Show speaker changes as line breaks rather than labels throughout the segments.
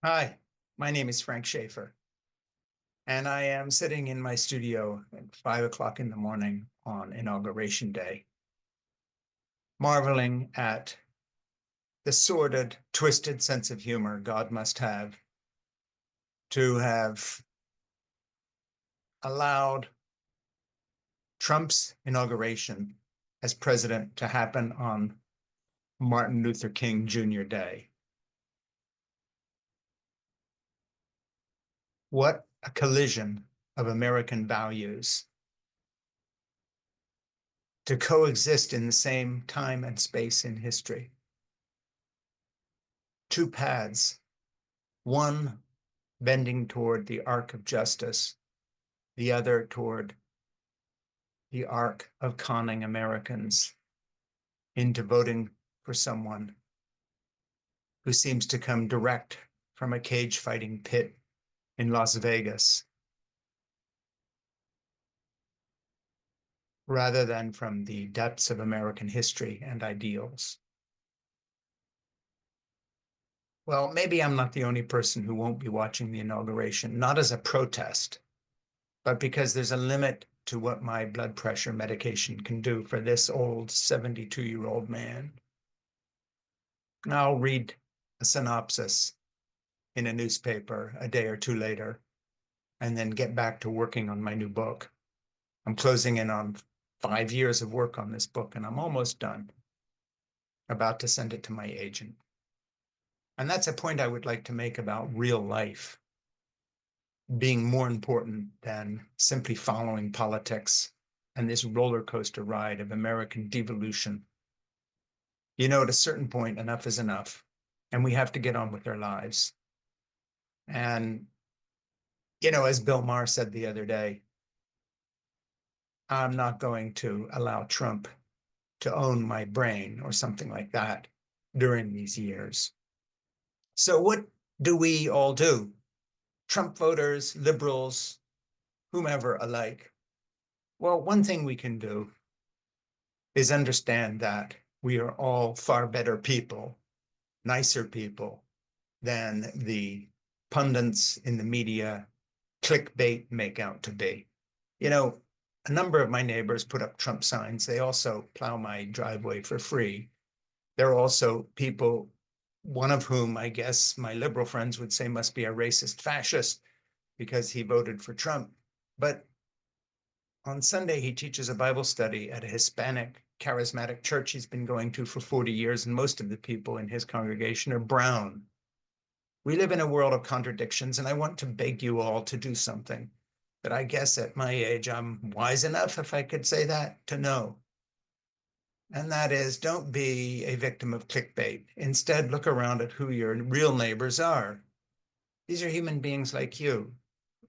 Hi, my name is Frank Schaefer, and I am sitting in my studio at 5 o'clock in the morning on Inauguration Day, marveling at the sordid, twisted sense of humor God must have to have allowed Trump's inauguration as president to happen on Martin Luther King Jr. Day. What a collision of American values to coexist in the same time and space in history. Two paths, one bending toward the arc of justice, the other toward the arc of conning Americans into voting for someone who seems to come direct from a cage fighting pit in Las Vegas rather than from the depths of American history and ideals. Well, maybe I'm not the only person who won't be watching the inauguration, not as a protest, but because there's a limit to what my blood pressure medication can do for this old 72-year-old man. I'll read a synopsis in a newspaper a day or two later, and then get back to working on my new book. I'm closing in on 5 years of work on this book, and I'm almost done, about to send it to my agent. And that's a point I would like to make about real life being more important than simply following politics and this roller coaster ride of American devolution. At a certain point, enough is enough, and we have to get on with our lives. And, as Bill Maher said the other day, I'm not going to allow Trump to own my brain or something like that during these years. So, what do we all do? Trump voters, liberals, whomever alike. Well, one thing we can do is understand that we are all far better people, nicer people than the pundits in the media clickbait make out to be. A number of my neighbors put up Trump signs. They also plow my driveway for free. There are also people, one of whom I guess my liberal friends would say must be a racist fascist because he voted for Trump. But on Sunday, he teaches a Bible study at a Hispanic charismatic church he's been going to for 40 years, and most of the people in his congregation are brown. We live in a world of contradictions, and I want to beg you all to do something that I guess at my age, I'm wise enough, if I could say that, to know. And that is, don't be a victim of clickbait. Instead, look around at who your real neighbors are. These are human beings like you,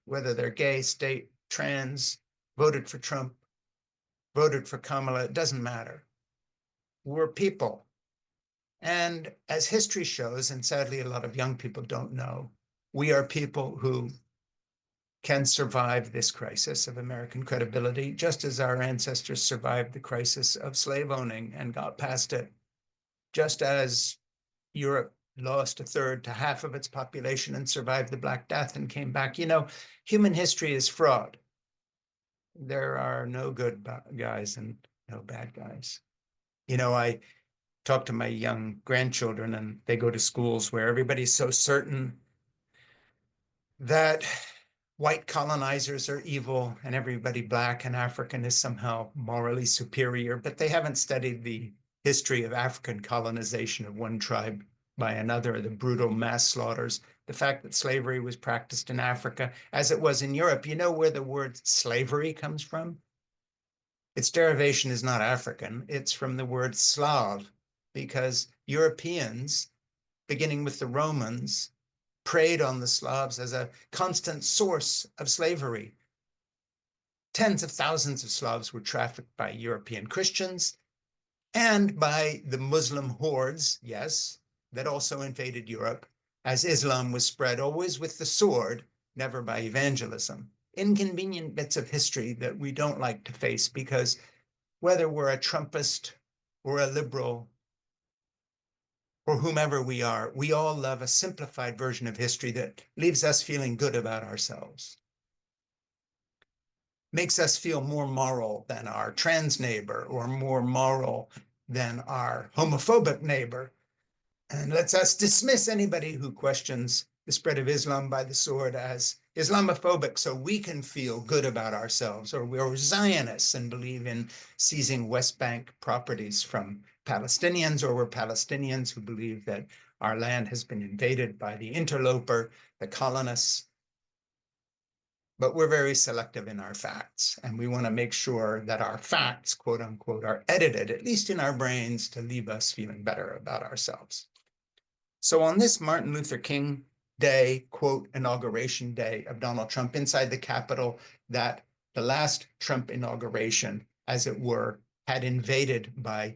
whether they're gay, straight, trans, voted for Trump, voted for Kamala, it doesn't matter. We're people. And as history shows, and sadly a lot of young people don't know, we are people who can survive this crisis of American credibility, just as our ancestors survived the crisis of slave owning and got past it, just as Europe lost a third to half of its population and survived the Black Death and came back. Human history is fraud. There are no good guys and no bad guys. I talk to my young grandchildren, and they go to schools where everybody's so certain that white colonizers are evil and everybody Black and African is somehow morally superior, but they haven't studied the history of African colonization of one tribe by another, the brutal mass slaughters, the fact that slavery was practiced in Africa as it was in Europe. You know where the word slavery comes from? Its derivation is not African, it's from the word Slav, because Europeans, beginning with the Romans, preyed on the Slavs as a constant source of slavery. Tens of thousands of Slavs were trafficked by European Christians and by the Muslim hordes, yes, that also invaded Europe, as Islam was spread, always with the sword, never by evangelism. Inconvenient bits of history that we don't like to face because whether we're a Trumpist or a liberal or whomever we are, we all love a simplified version of history that leaves us feeling good about ourselves, makes us feel more moral than our trans neighbor or more moral than our homophobic neighbor, and lets us dismiss anybody who questions the spread of Islam by the sword as Islamophobic so we can feel good about ourselves, or we're Zionists and believe in seizing West Bank properties from Palestinians, or we're Palestinians who believe that our land has been invaded by the interloper, the colonists. But we're very selective in our facts, and we want to make sure that our facts, quote unquote, are edited, at least in our brains, to leave us feeling better about ourselves. So on this Martin Luther King Day, quote, inauguration day of Donald Trump inside the Capitol, that the last Trump inauguration, as it were, had invaded by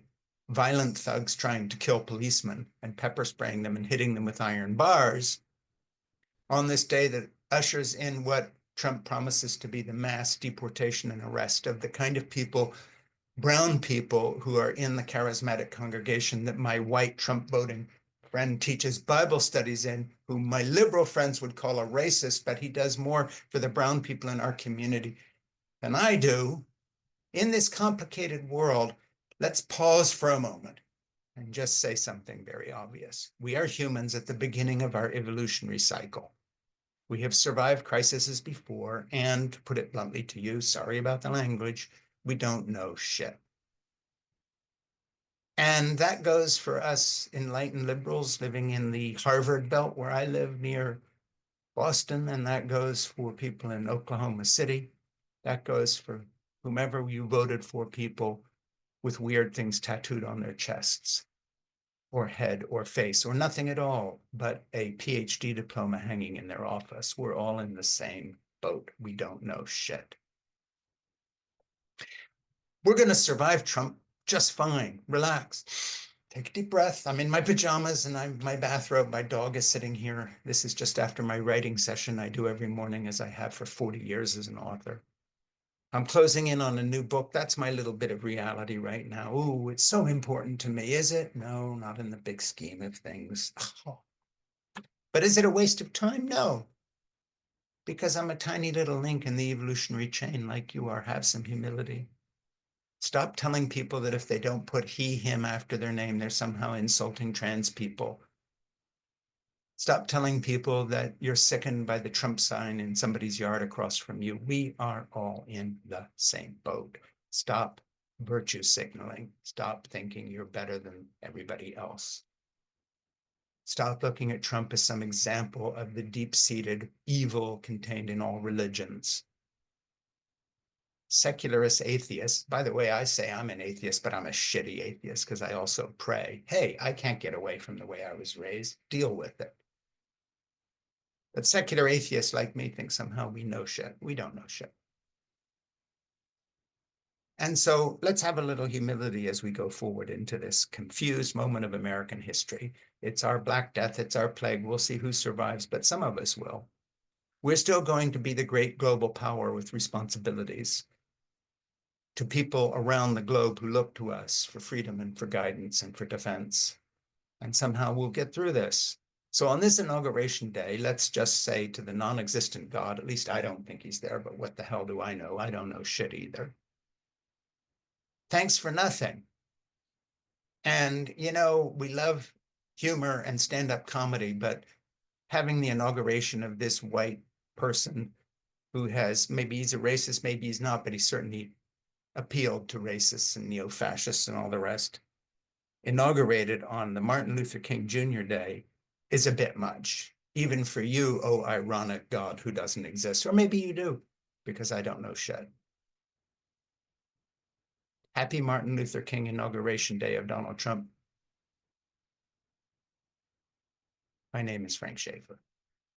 violent thugs trying to kill policemen and pepper spraying them and hitting them with iron bars, on this day that ushers in what Trump promises to be the mass deportation and arrest of the kind of people, brown people, who are in the charismatic congregation that my white Trump voting friend teaches Bible studies in, who my liberal friends would call a racist, but he does more for the brown people in our community than I do. In this complicated world, let's pause for a moment and just say something very obvious. We are humans at the beginning of our evolutionary cycle. We have survived crises before, and to put it bluntly to you, sorry about the language, we don't know shit. And that goes for us enlightened liberals living in the Harvard belt where I live near Boston, and that goes for people in Oklahoma City. That goes for whomever you voted for, people with weird things tattooed on their chests or head or face, or nothing at all, but a PhD diploma hanging in their office. We're all in the same boat. We don't know shit. We're going to survive Trump just fine. Relax. Take a deep breath. I'm in my pajamas and I'm my bathrobe. My dog is sitting here. This is just after my writing session I do every morning, as I have for 40 years as an author. I'm closing in on a new book. That's my little bit of reality right now. Ooh, it's so important to me. Is it? No, not in the big scheme of things. Oh. But is it a waste of time? No, because I'm a tiny little link in the evolutionary chain like you are. Have some humility. Stop telling people that if they don't put he, him after their name, they're somehow insulting trans people. Stop telling people that you're sickened by the Trump sign in somebody's yard across from you. We are all in the same boat. Stop virtue signaling. Stop thinking you're better than everybody else. Stop looking at Trump as some example of the deep-seated evil contained in all religions. Secularist atheists, by the way, I say I'm an atheist, but I'm a shitty atheist because I also pray. Hey, I can't get away from the way I was raised. Deal with it. But secular atheists like me think somehow we know shit. We don't know shit. And so let's have a little humility as we go forward into this confused moment of American history. It's our Black Death, it's our plague. We'll see who survives, but some of us will. We're still going to be the great global power with responsibilities to people around the globe who look to us for freedom and for guidance and for defense. And somehow we'll get through this. So on this inauguration day, let's just say to the non-existent God, at least I don't think he's there, but what the hell do I know? I don't know shit either. Thanks for nothing. And, you know, we love humor and stand-up comedy, but having the inauguration of this white person who has, maybe he's a racist, maybe he's not, but he certainly appealed to racists and neo-fascists and all the rest, inaugurated on the Martin Luther King Jr. Day is a bit much, even for you, oh ironic God who doesn't exist. Or maybe you do, because I don't know shit. Happy Martin Luther King Inauguration Day of Donald Trump. My name is Frank Schaefer.